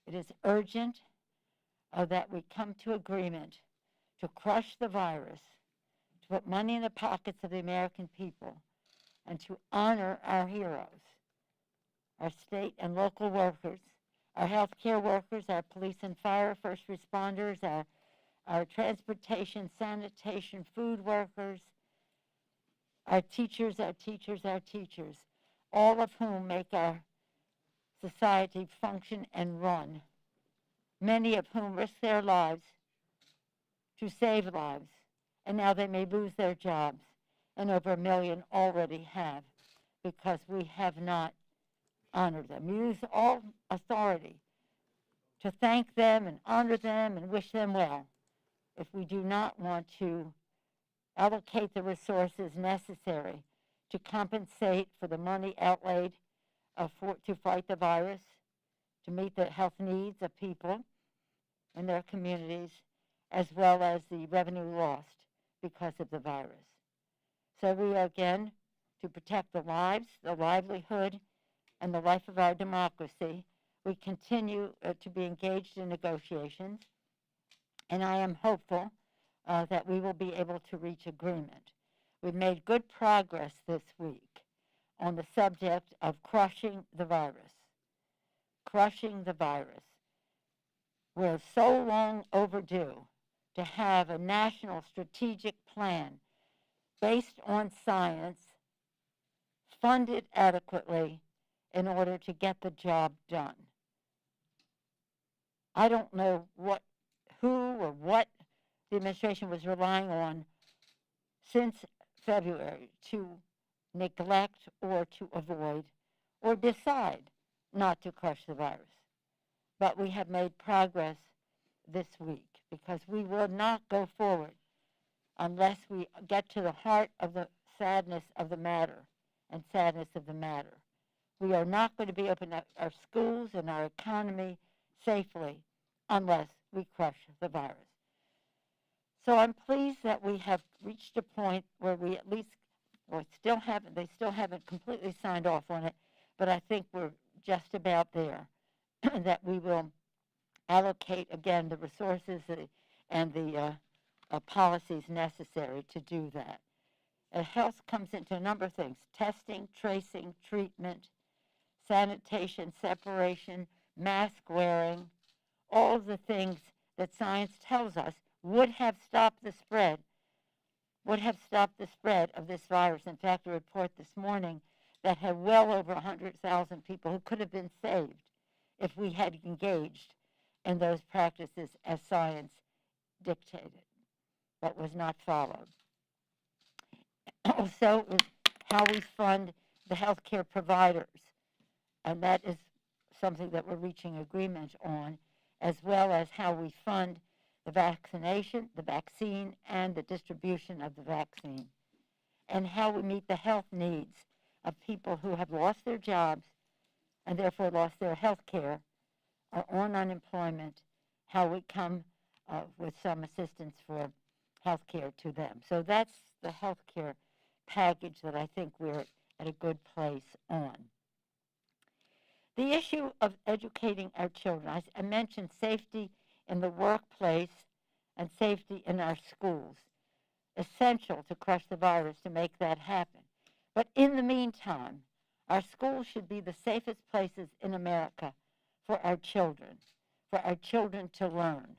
It is urgent that we come to agreement to crush the virus, to put money in the pockets of the American people, and to honor our heroes, our state and local workers, our healthcare workers, our police and fire, first responders, our transportation, sanitation, food workers, our teachers, all of whom make our society function and run, many of whom risk their lives to save lives, and now they may lose their jobs, and over 1 million already have, because we have not honored them. We use all authority to thank them and honor them and wish them well. If we do not want to allocate the resources necessary to compensate for the money outlaid to fight the virus, to meet the health needs of people in their communities, as well as the revenue lost because of the virus. So we are, again, to protect the lives, the livelihood, and the life of our democracy. We continue to be engaged in negotiations, and I am hopeful that we will be able to reach agreement. We've made good progress this week on the subject of crushing the virus. Crushing the virus. We're so long overdue to have a national strategic plan based on science, funded adequately in order to get the job done. I don't know who or what the administration was relying on since February to neglect or to avoid or decide not to crush the virus. But we have made progress this week, because we will not go forward unless we get to the heart of the sadness of the matter and sadness of the matter. We are not going to be opening up our schools and our economy safely unless we crush the virus. So I'm pleased that we have reached a point where we at least, they still haven't completely signed off on it, but I think we're just about there, that we will allocate, again, the resources and the policies necessary to do that. Health comes into a number of things: testing, tracing, treatment, sanitation, separation, mask wearing, all of the things that science tells us would have stopped the spread of this virus. In fact, a report this morning that had well over 100,000 people who could have been saved if we had engaged in those practices as science dictated, but was not followed. Also, is how we fund the healthcare providers, and that is something that we're reaching agreement on, as well as how we fund the vaccination, the vaccine, and the distribution of the vaccine, and how we meet the health needs of people who have lost their jobs and therefore lost their health care, are on unemployment, how we come with some assistance for health care to them. So that's the health care package that I think we're at a good place on. The issue of educating our children. I mentioned safety in the workplace and safety in our schools. Essential to crush the virus to make that happen. But in the meantime, our schools should be the safest places in America for our children to learn.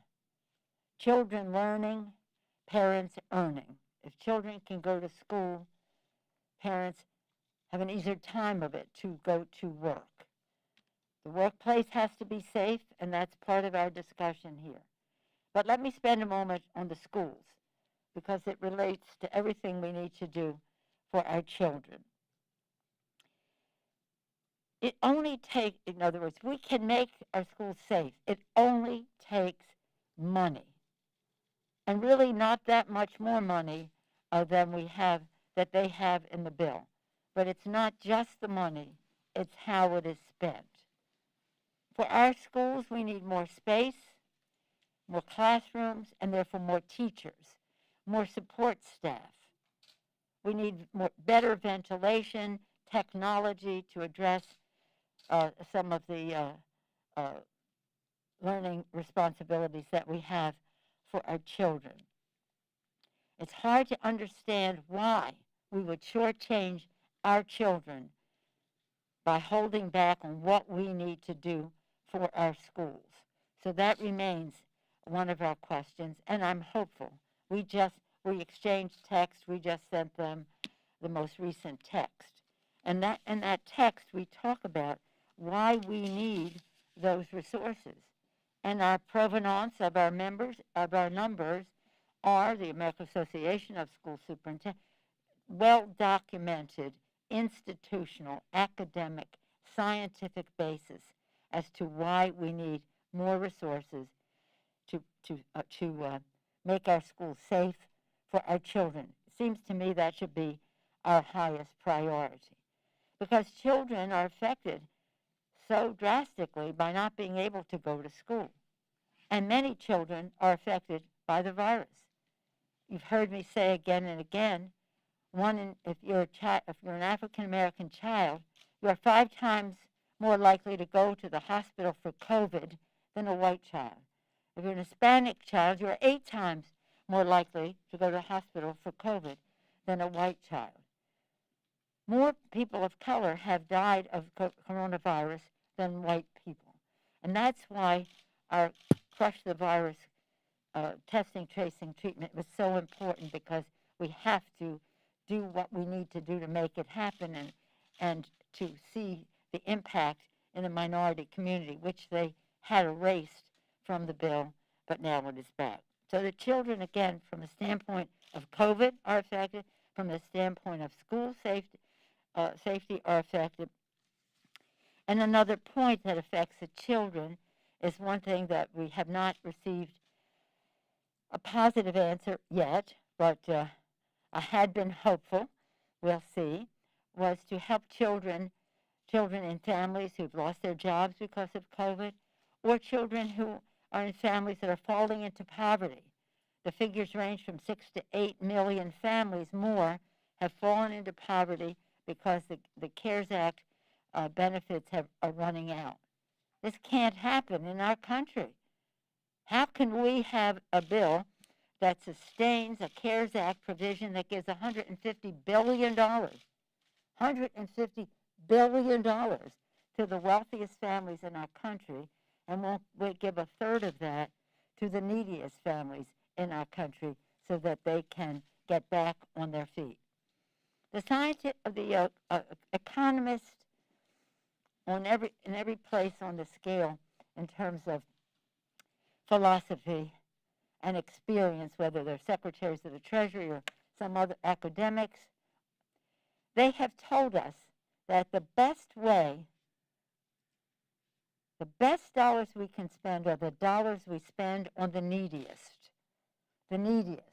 Children learning, parents earning. If children can go to school, parents have an easier time of it to go to work. The workplace has to be safe, and that's part of our discussion here. But let me spend a moment on the schools, because it relates to everything we need to do for our children. It only takes, in other words, we can make our schools safe. It only takes money, and really not that much more money than that they have in the bill. But it's not just the money, it's how it is spent. For our schools, we need more space, more classrooms, and therefore more teachers, more support staff. We need better ventilation, technology to address some of the learning responsibilities that we have for our children. It's hard to understand why we would shortchange our children by holding back on what we need to do for our schools. So that remains one of our questions, and I'm hopeful. We exchanged text. We just sent them the most recent text. And in that text, we talk about why we need those resources. And our provenance of our members, of our numbers, are the American Association of School Superintendents, well-documented, institutional, academic, scientific basis as to why we need more resources to make our schools safe for our children. It seems to me that should be our highest priority, because children are affected so drastically by not being able to go to school. And many children are affected by the virus. You've heard me say again and again, if you're an African American child, you are 5 times more likely to go to the hospital for COVID than a white child. If you're an Hispanic child, you're 8 times more likely to go to the hospital for COVID than a white child. More people of color have died of coronavirus than white people. And that's why our Crush the Virus testing, tracing, treatment was so important, because we have to do what we need to do to make it happen, and to see the impact in the minority community, which they had erased from the bill, but now it is back. So the children, again, from the standpoint of COVID, are affected. From the standpoint of school safety are affected. And another point that affects the children is one thing that we have not received a positive answer yet, but I had been hopeful, we'll see, was to help children in families who've lost their jobs because of COVID, or children who are in families that are falling into poverty. The figures range from 6 to 8 million families more have fallen into poverty because the CARES Act benefits are running out. This can't happen in our country. How can we have a bill that sustains a CARES Act provision that gives $150 billion, $150 billion to the wealthiest families in our country, and won't give a third of that to the neediest families in our country so that they can get back on their feet? The economists in every place on the scale in terms of philosophy and experience, whether they're secretaries of the Treasury or some other academics, they have told us that the best dollars we can spend are the dollars we spend on the neediest. The neediest.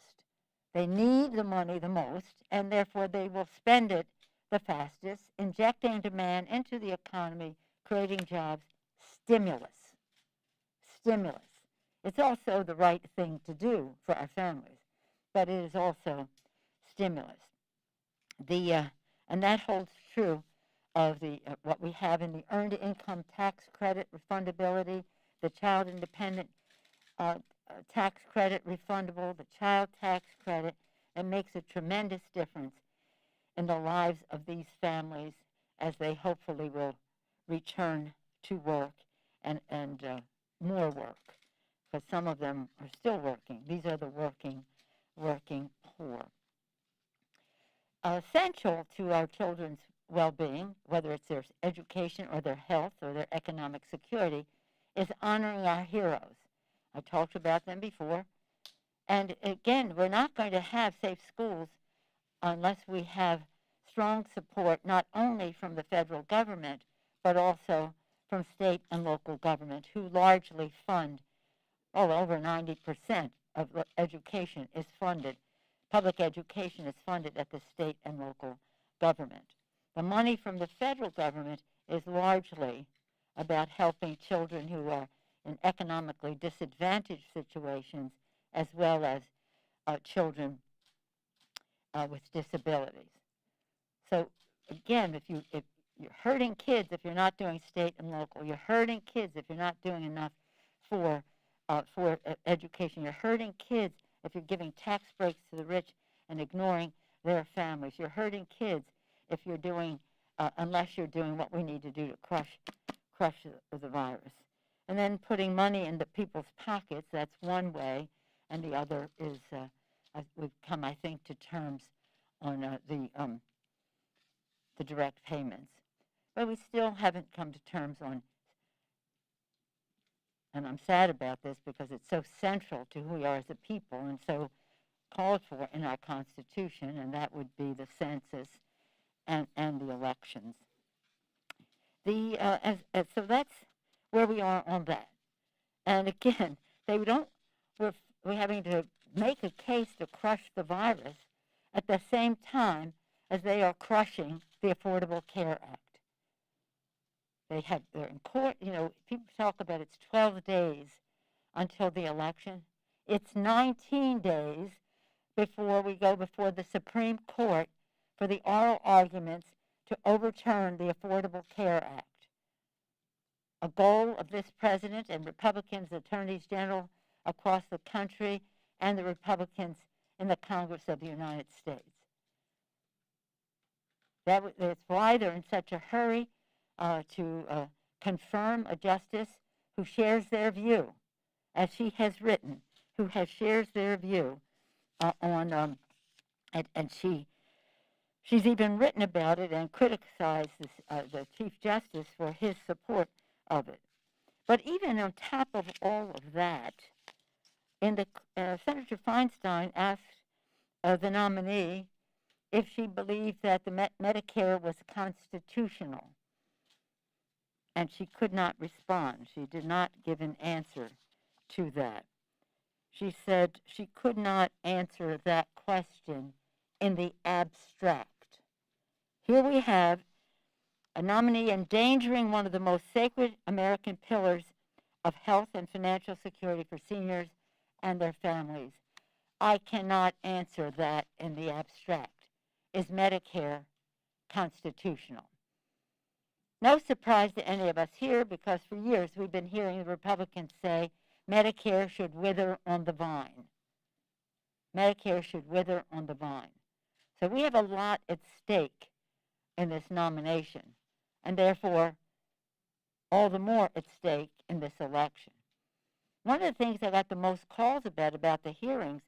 They need the money the most, and therefore they will spend it the fastest, injecting demand into the economy, creating jobs. Stimulus. It's also the right thing to do for our families, but it is also stimulus. And that holds true of what we have in the Earned Income Tax Credit refundability, the Child Independent Tax Credit refundable, the Child Tax Credit. It makes a tremendous difference in the lives of these families as they hopefully will return to work and more work, because some of them are still working. These are the working poor. Essential to our children's well-being, whether it's their education or their health or their economic security, is honoring our heroes. I talked about them before. And again, we're not going to have safe schools unless we have strong support not only from the federal government, but also from state and local government, who largely fund, over 90% of education is funded. Public education is funded at the state and local government. The money from the federal government is largely about helping children who are in economically disadvantaged situations, as well as children with disabilities. So again, if you're hurting kids if you're not doing state and local, you're hurting kids if you're not doing enough for education. You're hurting kids if you're giving tax breaks to the rich and ignoring their families. You're hurting kids if you're doing, unless you're doing what we need to do to crush the virus. And then putting money into people's pockets, that's one way, and the other is we've come, I think, to terms on the direct payments. But we still haven't come to terms on, and I'm sad about this because it's so central to who we are as a people and so called for in our Constitution, and that would be the census and the elections. So that's where we are on that. And again, we're having to make a case to crush the virus at the same time as they are crushing the Affordable Care Act. They're in court. People talk about it's 12 days until the election. It's 19 days before we go before the Supreme Court for the oral arguments to overturn the Affordable Care Act. A goal of this president and Republicans, attorneys general across the country, and the Republicans in the Congress of the United States. That's why they're in such a hurry to confirm a justice who shares their view, as she has written, who shares their view and she's even written about it and criticized the Chief Justice for his support of it. But even on top of all of that, Senator Feinstein asked the nominee if she believed that the Medicare was constitutional, and she could not respond. She did not give an answer to that. She said she could not answer that question in the abstract. Here we have a nominee endangering one of the most sacred American pillars of health and financial security for seniors and their families. I cannot answer that in the abstract. Is Medicare constitutional? No surprise to any of us here, because for years we've been hearing the Republicans say Medicare should wither on the vine. Medicare should wither on the vine. So we have a lot at stake in this nomination, and therefore all the more at stake in this election. One of the things I got the most calls about the hearings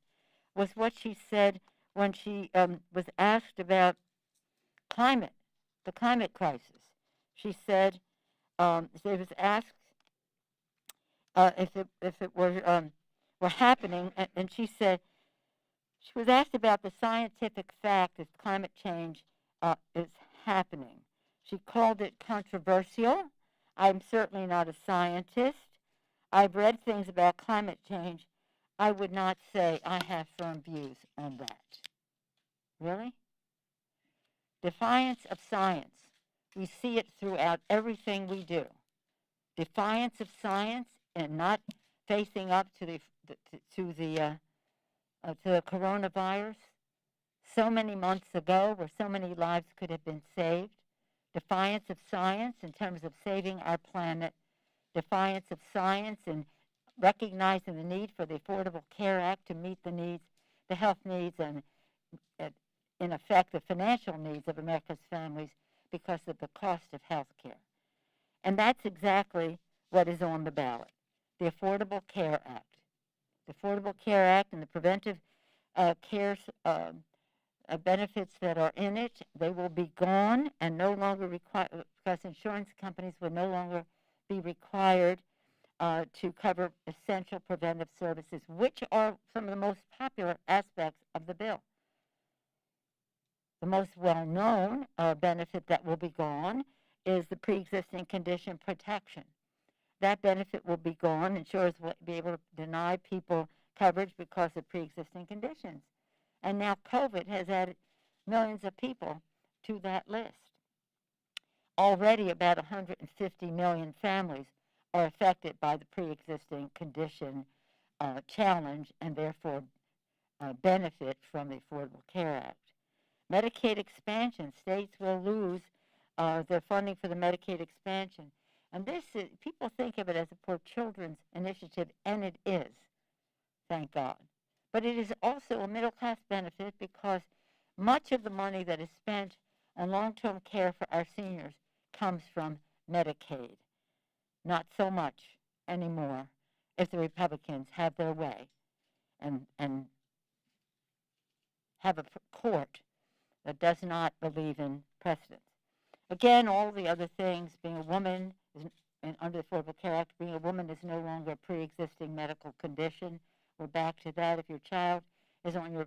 was what she said when she was asked about the climate crisis. She said, it was asked if it were happening, and she said, she was asked about the scientific fact that climate change is happening. She called it controversial. I'm certainly not a scientist. I've read things about climate change. I would not say I have firm views on that. Really? Defiance of science. We see it throughout everything we do. Defiance of science and not facing up to the coronavirus. So many months ago, where so many lives could have been saved. Defiance of science in terms of saving our planet. Defiance of science and recognizing the need for the Affordable Care Act to meet the needs, the health needs, and in effect the financial needs of America's families because of the cost of health care. And that's exactly what is on the ballot, the Affordable Care Act. The Affordable Care Act and the preventive care benefits that are in it, they will be gone and no longer required, because insurance companies will no longer be required to cover essential preventive services, which are some of the most popular aspects of the bill. The most well-known benefit that will be gone is the pre-existing condition protection. That benefit will be gone. Insurers will be able to deny people coverage because of pre-existing conditions. And now COVID has added millions of people to that list. Already about 150 million families are affected by the pre-existing condition challenge and therefore benefit from the Affordable Care Act. Medicaid expansion, states will lose their funding for the Medicaid expansion. And this is, people think of it as a for children's initiative, and it is, thank God. But it is also a middle-class benefit because much of the money that is spent on long-term care for our seniors comes from Medicaid. Not so much anymore if the Republicans have their way and have a court that does not believe in precedent. Again, all the other things, being a woman under the Affordable Care Act, being a woman is no longer a pre-existing medical condition. We're back to that. If your child is on your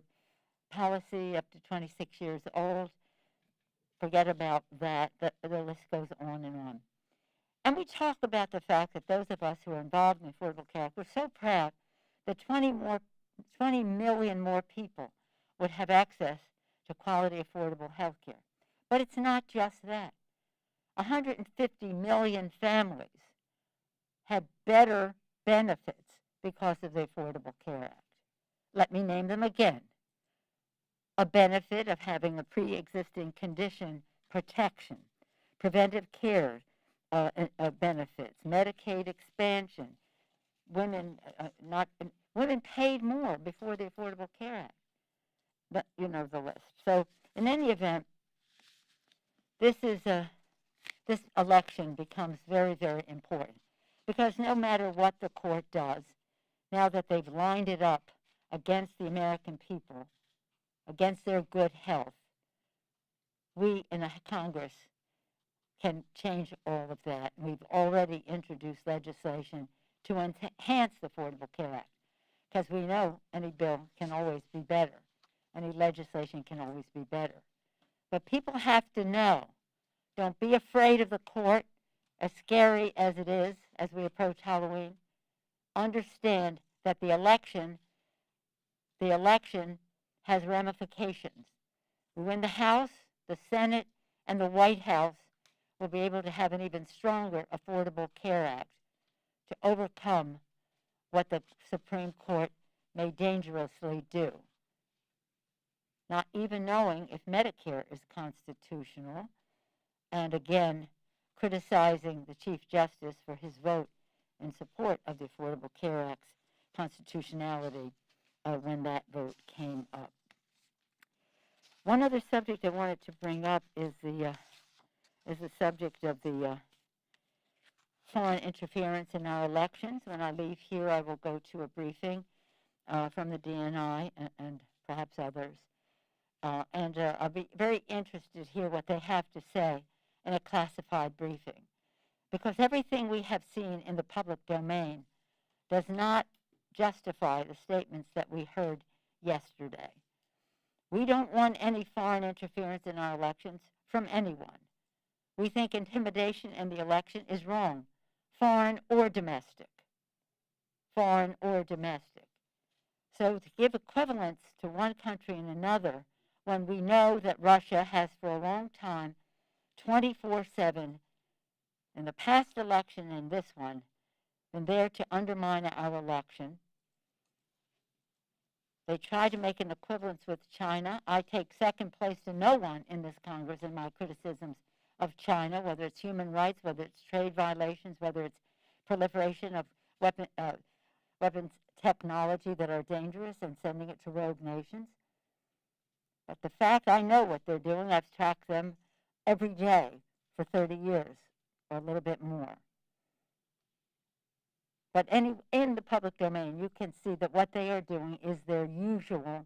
policy up to 26 years old, forget about that. The list goes on and on. And we talk about the fact that those of us who are involved in the Affordable Care Act, we're so proud that 20 million more people would have access to quality, affordable health care. But it's not just that. 150 million families have better benefits because of the Affordable Care Act. Let me name them again. A benefit of having a pre-existing condition protection, preventive care benefits, Medicaid expansion, women paid more before the Affordable Care Act. But you know the list. So in any event, this election becomes very, very important because no matter what the court does, now that they've lined it up against the American people, against their good health, we in the Congress can change all of that. We've already introduced legislation to enhance the Affordable Care Act because we know any bill can always be better. Any legislation can always be better. But people have to know, don't be afraid of the court, as scary as it is as we approach Halloween. Understand that the election has ramifications. We win the House, the Senate, and the White House will be able to have an even stronger Affordable Care Act to overcome what the Supreme Court may dangerously do. Not even knowing if Medicare is constitutional, and again, criticizing the Chief Justice for his vote in support of the Affordable Care Act's constitutionality when that vote came up. One other subject I wanted to bring up is the subject of the foreign interference in our elections. When I leave here, I will go to a briefing from the DNI and perhaps others. And I'll be very interested to hear what they have to say in a classified briefing. Because everything we have seen in the public domain does not justify the statements that we heard yesterday. We don't want any foreign interference in our elections from anyone. We think intimidation in the election is wrong, foreign or domestic. Foreign or domestic. So to give equivalence to one country and another when we know that Russia has for a long time, 24/7, in the past election and this one, been there to undermine our election. They try to make an equivalence with China. I take second place to no one in this Congress in my criticisms of China, whether it's human rights, whether it's trade violations, whether it's proliferation of weapons technology that are dangerous and sending it to rogue nations. But the fact I know what they're doing, I've tracked them every day for 30 years or a little bit more. But in the public domain, you can see that what they are doing is their usual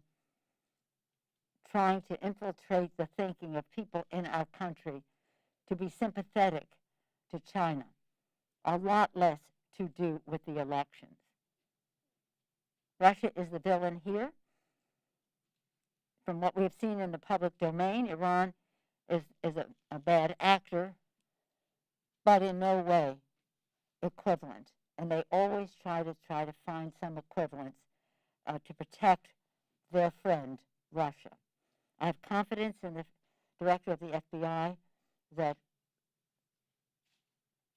trying to infiltrate the thinking of people in our country to be sympathetic to China. A lot less to do with the elections. Russia is the villain here. From what we've seen in the public domain, Iran is a bad actor, but in no way equivalent. And they always try to find some equivalence to protect their friend, Russia. I have confidence in the director of the FBI that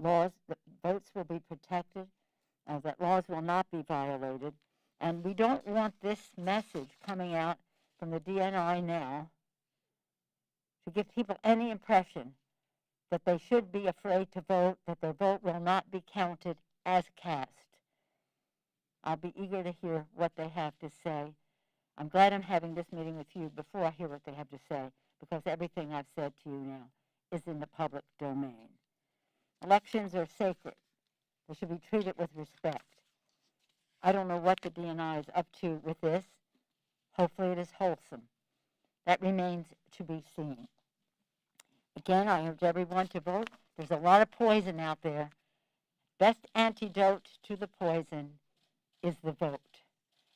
votes will be protected, that laws will not be violated, and we don't want this message coming out from the DNI now to give people any impression that they should be afraid to vote, that their vote will not be counted as cast. I'll be eager to hear what they have to say. I'm glad I'm having this meeting with you before I hear what they have to say, because everything I've said to you now is in the public domain. Elections are sacred. They should be treated with respect. I don't know what the DNI is up to with this. Hopefully it is wholesome. That remains to be seen. Again, I urge everyone to vote. There's a lot of poison out there. Best antidote to the poison is the vote,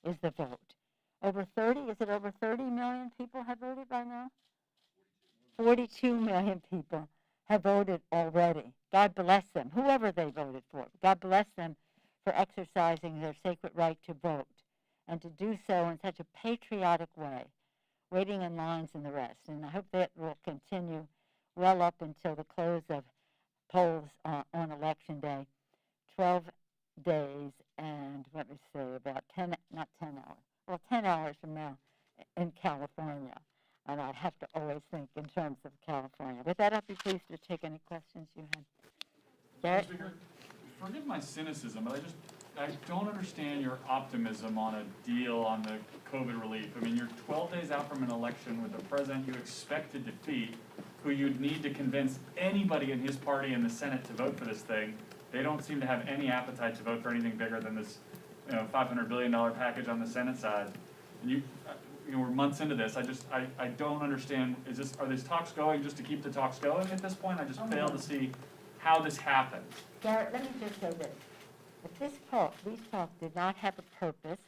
is the vote. Over 30 million people have voted by now? 42 million people have voted already. God bless them, whoever they voted for. God bless them for exercising their sacred right to vote, and to do so in such a patriotic way, waiting in lines and the rest. And I hope that will continue well up until the close of polls on Election Day. 12 days and, let me say, about 10 hours from now in California. And I have to always think in terms of California. With that, I'd be pleased to take any questions you have. Garrett? Speaker, forgive my cynicism, but I don't understand your optimism on a deal on the COVID relief. I mean, you're 12 days out from an election with a president you expect to defeat, who you'd need to convince anybody in his party in the Senate to vote for this thing. They don't seem to have any appetite to vote for anything bigger than this, $500 billion package on the Senate side. And we're months into this. I don't understand. Are these talks going just to keep the talks going at this point? I just fail to see how this happens. Garrett, let me just say this. If these talks did not have a purpose,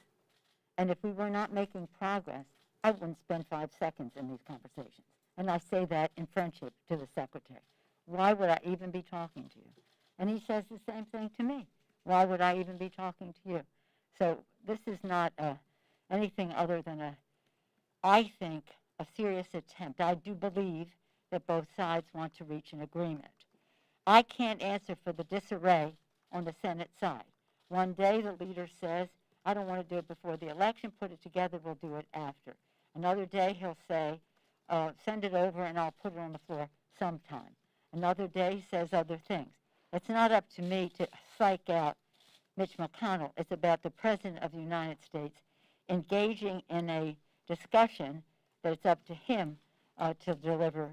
and if we were not making progress, I wouldn't spend 5 seconds in these conversations. And I say that in friendship to the secretary. Why would I even be talking to you? And he says the same thing to me. Why would I even be talking to you? So this is not anything other than I think, a serious attempt. I do believe that both sides want to reach an agreement. I can't answer for the disarray on the Senate side. One day the leader says, I don't want to do it before the election, put it together, we'll do it after. Another day he'll say, send it over and I'll put it on the floor sometime. Another day he says other things. It's not up to me to psych out Mitch McConnell. It's about the President of the United States engaging in a discussion that it's up to him to deliver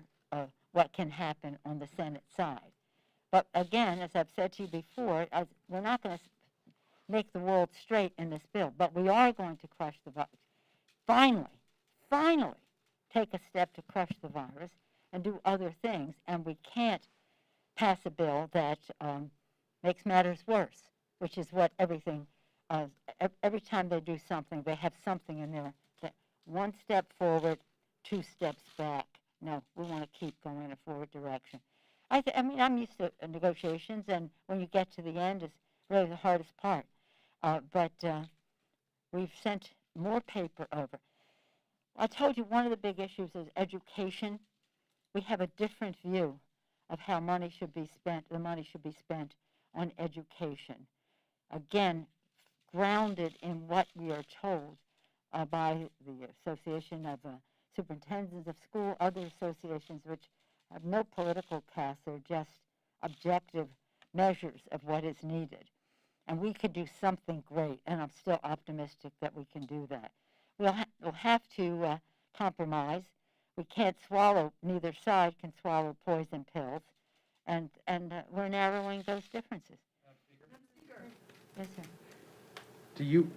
what can happen on the Senate side. But again, as I've said to you before, we're not going to make the world straight in this bill, but we are going to crush the virus. Finally, take a step to crush the virus and do other things, and we can't pass a bill that makes matters worse, which is what everything, every time they do something, they have something in there that 1 step forward, 2 steps back. No, we want to keep going in a forward direction. I mean, I'm used to negotiations, and when you get to the end, it's really the hardest part. But we've sent more paper over. I told you one of the big issues is education. We have a different view of how money should be spent. The money should be spent on education. Again, grounded in what we are told by the Association of Superintendents of School, other associations which have no political cast. They're just objective measures of what is needed. And we could do something great, and I'm still optimistic that we can do that. We'll have to compromise. We can't swallow, neither side can swallow poison pills, and we're narrowing those differences. Yes, sir. Do you?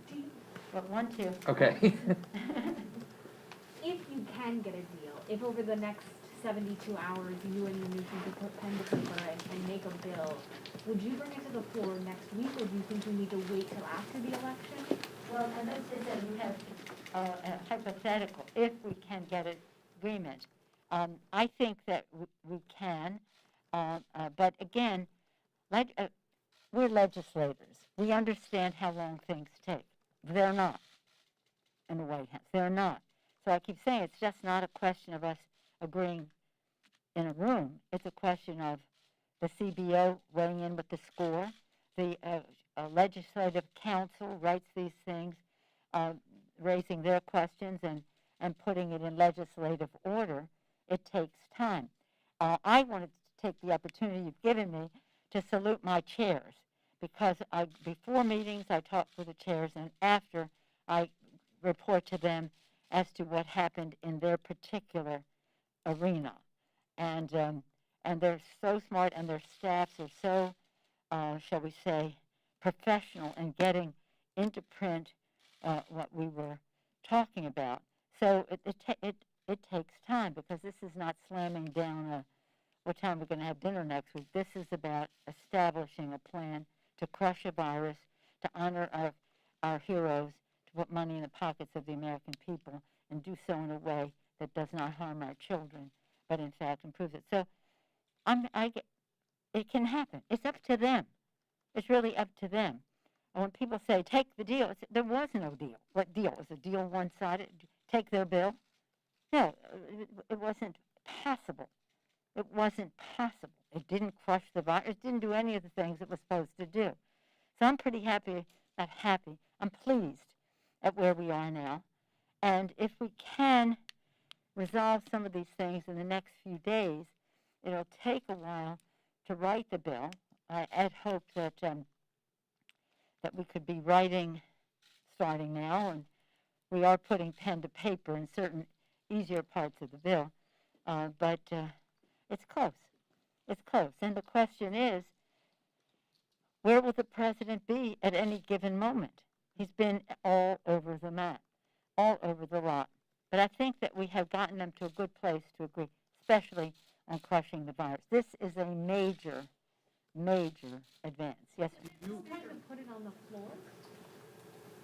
But 1, 2. Okay. If you can get a deal, if over the next 72 hours you and your new team could put pen to paper and make a bill, would you bring it to the floor next week, or do you think we need to wait till after the election? Well, and let's say that we have a hypothetical, if we can get an agreement. I think that we can, but again, we're legislators. We understand how long things take. They're not in the White House. They're not. So I keep saying it's just not a question of us agreeing in a room. It's a question of the CBO weighing in with the score. The Legislative Council writes these things, raising their questions and putting it in legislative order. It takes time. I wanted to take the opportunity you've given me to salute my chairs, because before meetings I talk with the chairs, and after I report to them as to what happened in their particular arena. And they're so smart, and their staffs are so, shall we say, professional in getting into print what we were talking about. So it takes time, because this is not slamming down what time we're going to have dinner next week. This is about establishing a plan to crush a virus, to honor our heroes, to put money in the pockets of the American people, and do so in a way that does not harm our children, but in fact improves it. So it can happen. It's up to them. It's really up to them. And when people say, take the deal, there was no deal. What deal? Was the deal one-sided? Take their bill? No, it wasn't possible. It wasn't possible. It didn't crush the virus. It didn't do any of the things it was supposed to do. So I'm pretty happy, not happy, I'm pleased at where we are now. And if we can resolve some of these things in the next few days, it'll take a while to write the bill. I'd hope that we could be writing starting now, and we are putting pen to paper in certain easier parts of the bill, but it's close. It's close. And the question is, where will the president be at any given moment? He's been all over the map, all over the lot. But I think that we have gotten them to a good place to agree, especially on crushing the virus. This is a major, major advance. Yes, sir? You kind of put it on the floor?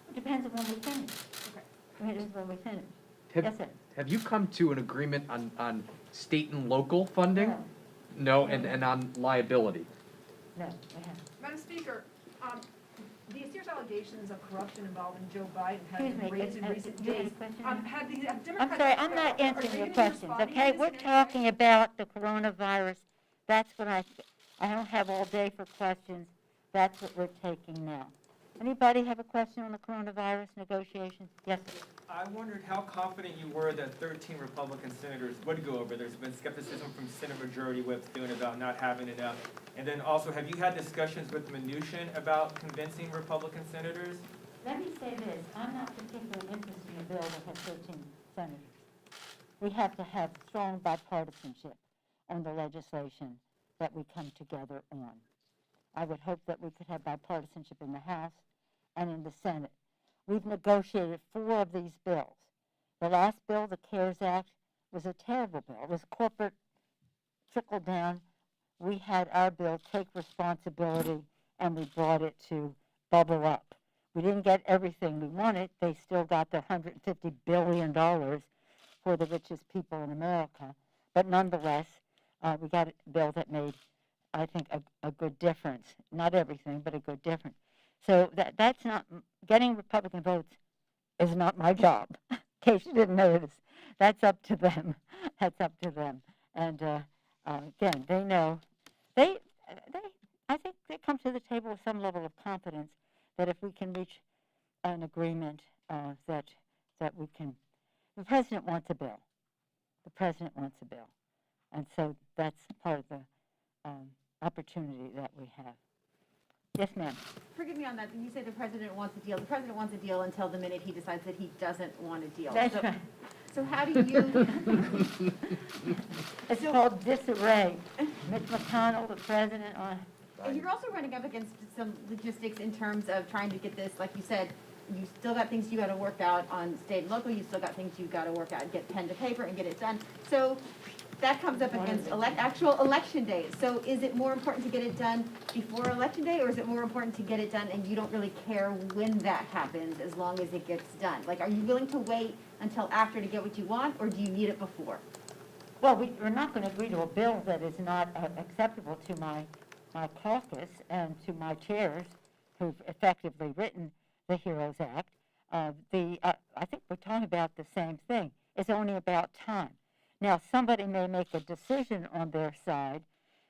It depends on when we finish. Okay. It is when we finish. Have, Yes, sir. have you come to an agreement on state and local funding? No. No, and on liability? No, we haven't. Madam Speaker, the serious allegations of corruption involving Joe Biden have Excuse been me, raised in recent do you have a days. question? Have Democrats... I'm sorry, I'm not answering your questions, okay? We're talking about the coronavirus. That's what I don't have all day for questions. That's what we're taking now. Anybody have a question on the coronavirus negotiations? Yes, sir. I wondered how confident you were that 13 Republican senators would go over. There's been skepticism from Senate Majority Whip soon about not having enough. And then also, have you had discussions with Mnuchin about convincing Republican senators? Let me say this. I'm not particularly interested in a bill that has 13 senators. We have to have strong bipartisanship on the legislation that we come together on. I would hope that we could have bipartisanship in the House and in the Senate. We've negotiated 4 of these bills. The last bill, the CARES Act, was a terrible bill. It was corporate trickle down. We had our bill take responsibility, and we brought it to bubble up. We didn't get everything we wanted. They still got the $150 billion for the richest people in America. But nonetheless, we got a bill that made, I think, a good difference. Not everything, but a good difference. So that's not, getting Republican votes is not my job, in case you didn't notice. That's up to them. That's up to them. And again, they know, I think they come to the table with some level of confidence that if we can reach an agreement that we can, the president wants a bill. The president wants a bill. And so that's part of the opportunity that we have. Yes, ma'am. Forgive me on that. You say the president wants a deal. The president wants a deal until the minute he decides that he doesn't want a deal. That's so, right. So how do you? It's called disarray. Mitch McConnell, the president, And you're also running up against some logistics in terms of trying to get this, like you said, you still got things you got to work out on state and local. You still got things you got to work out, get pen to paper and get it done. So that comes up against actual election day. So is it more important to get it done before election day, or is it more important to get it done and you don't really care when that happens as long as it gets done? Like, are you willing to wait until after to get what you want, or do you need it before? well, we're not going to agree to a bill that is not acceptable to my caucus and to my chairs who've effectively written the HEROES Act. I think we're talking about the same thing. It's only about time. Now, somebody may make a decision on their side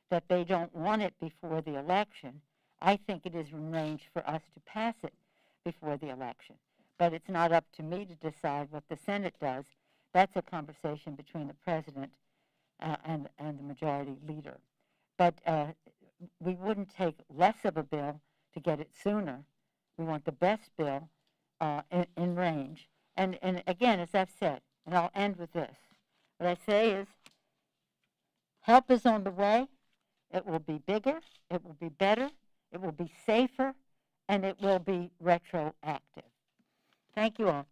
that they don't want it before the election. I think it is arranged for us to pass it before the election. But it's not up to me to decide what the Senate does. That's a conversation between the president and the majority leader. But we wouldn't take less of a bill to get it sooner. We want the best bill in range. And again, as I've said, and I'll end with this, what I say is help is on the way. It will be bigger, it will be better, it will be safer, and it will be retroactive. Thank you all.